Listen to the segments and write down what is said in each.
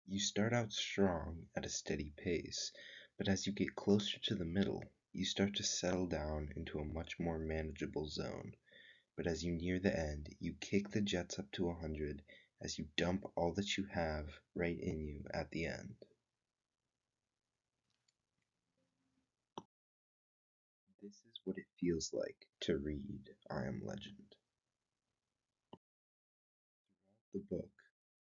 You start out strong at a steady pace, but as you get closer to the middle, you start to settle down into a much more manageable zone. But as you near the end, you kick the jets up to 100 as you dump all that you have right in you at the end. This is what it feels like to read I Am Legend. The book,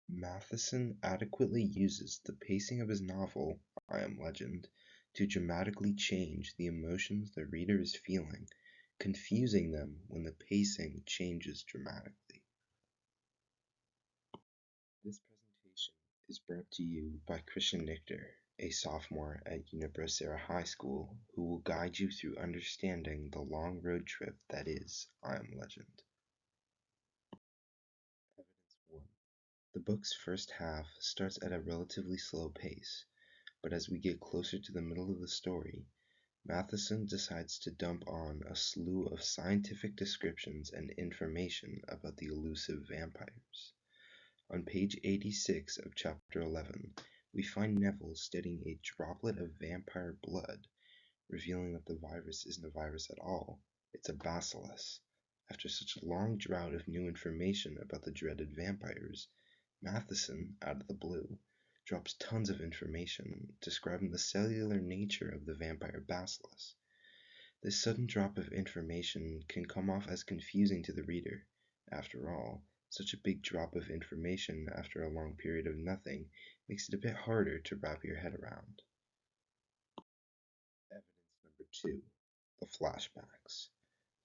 Matheson adequately uses the pacing of his novel, I Am Legend, to dramatically change the emotions the reader is feeling, confusing them when the pacing changes dramatically. This presentation is brought to you by Christian Nichter, a sophomore at Unibro Serra High School, who will guide you through understanding the long road trip that is I Am Legend. Evidence 1. The book's first half starts at a relatively slow pace, but as we get closer to the middle of the story, Matheson decides to dump on a slew of scientific descriptions and information about the elusive vampires. On page 86 of chapter 11, we find Neville studying a droplet of vampire blood, revealing that the virus isn't a virus at all, it's a bacillus. After such a long drought of new information about the dreaded vampires, Matheson, out of the blue, drops tons of information describing the cellular nature of the vampire bacillus. This sudden drop of information can come off as confusing to the reader. After all, such a big drop of information after a long period of nothing makes it a bit harder to wrap your head around. Evidence number 2. The flashbacks.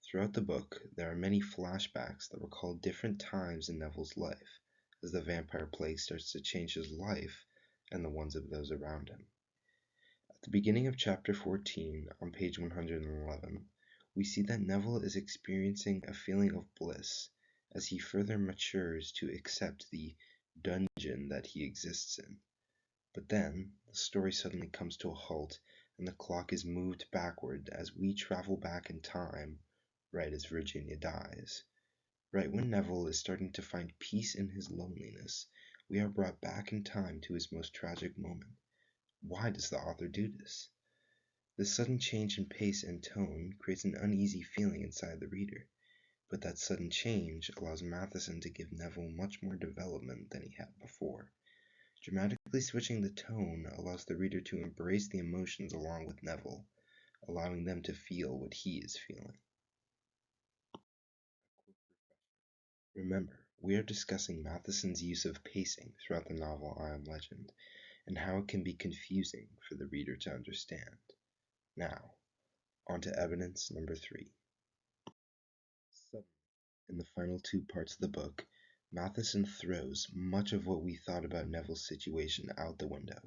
Throughout the book, there are many flashbacks that recall different times in Neville's life, as the vampire plague starts to change his life and the ones of those around him. At the beginning of chapter 14, on page 111, we see that Neville is experiencing a feeling of bliss as he further matures to accept the dungeon that he exists in. But then, the story suddenly comes to a halt and the clock is moved backward as we travel back in time, right as Virginia dies. Right when Neville is starting to find peace in his loneliness, we are brought back in time to his most tragic moment. Why does the author do this? This sudden change in pace and tone creates an uneasy feeling inside the reader, but that sudden change allows Matheson to give Neville much more development than he had before. Dramatically switching the tone allows the reader to embrace the emotions along with Neville, allowing them to feel what he is feeling. Remember, we are discussing Matheson's use of pacing throughout the novel I Am Legend, and how it can be confusing for the reader to understand. Now, on to evidence number 3. Suddenly, in the final 2 parts of the book, Matheson throws much of what we thought about Neville's situation out the window.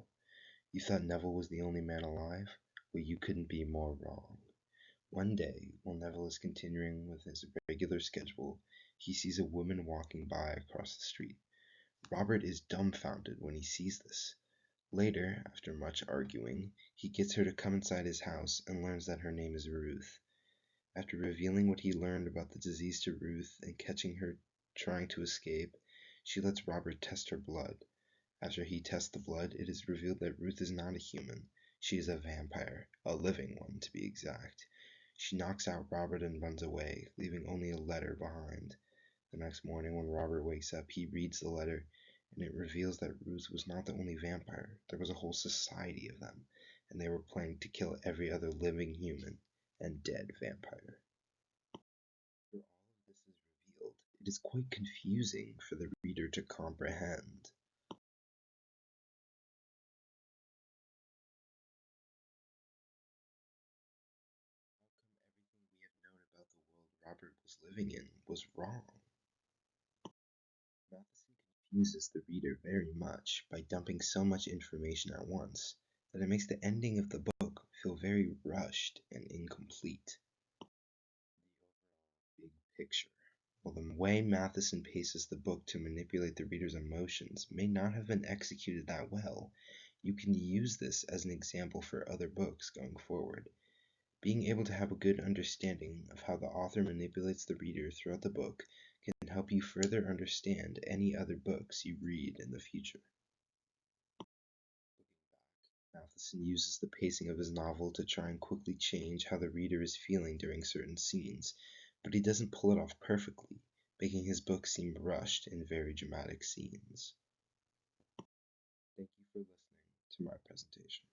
You thought Neville was the only man alive? Well, you couldn't be more wrong. One day, while Neville is continuing with his regular schedule, he sees a woman walking by across the street. Robert is dumbfounded when he sees this. Later, after much arguing, he gets her to come inside his house and learns that her name is Ruth. After revealing what he learned about the disease to Ruth and catching her trying to escape, she lets Robert test her blood. After he tests the blood, it is revealed that Ruth is not a human. She is a vampire, a living one to be exact. She knocks out Robert and runs away, leaving only a letter behind. The next morning when Robert wakes up, he reads the letter, and it reveals that Ruth was not the only vampire. There was a whole society of them, and they were planning to kill every other living human and dead vampire. After all of this is revealed, it is quite confusing for the reader to comprehend. How come everything we have known about the world Robert was living in was wrong? Matheson confuses the reader very much by dumping so much information at once that it makes the ending of the book feel very rushed and incomplete. The overall big picture. While the way Matheson paces the book to manipulate the reader's emotions may not have been executed that well, you can use this as an example for other books going forward. Being able to have a good understanding of how the author manipulates the reader throughout the book can help you further understand any other books you read in the future. Matheson uses the pacing of his novel to try and quickly change how the reader is feeling during certain scenes, but he doesn't pull it off perfectly, making his book seem rushed in very dramatic scenes. Thank you for listening to my presentation.